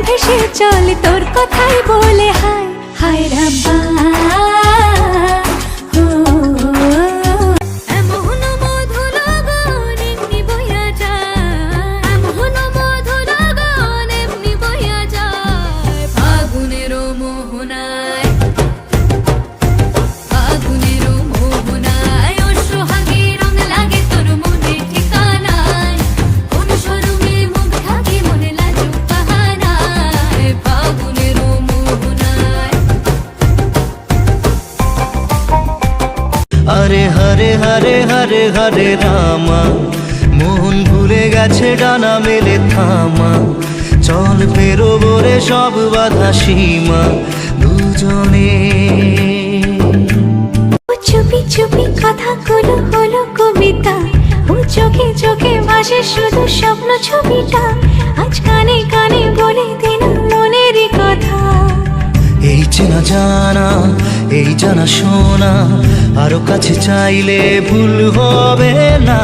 ভেসে চলে তোর কথাই বলে হায় হায় রাব্বা हरे हरे हरे हरे हरे रामा मोहन भूले गेछे डाना मेले थामा चल पेरोबो रे सब बाधा सीमा दुजने चुपी चुपी কথাগুলো হলো কবিতা ও চোখে চোখে ভাসে শুধু স্বপ্ন ছবিটা আজ কানে কানে বলে দিন মনের কথা এই চেনা জানা এই জানা শোনা আরো কাছে চাইলে ভুল হবে না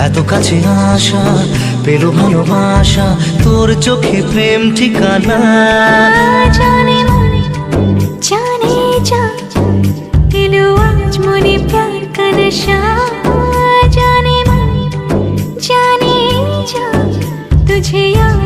এত কাছে আসা পেলো ভালোবাসা তোর চোখে প্রেম ঠিকানা জানে মনে জানে যা দিলো আজ মনে প্যার কা নশা জানে মনে জানে যা तुझे याद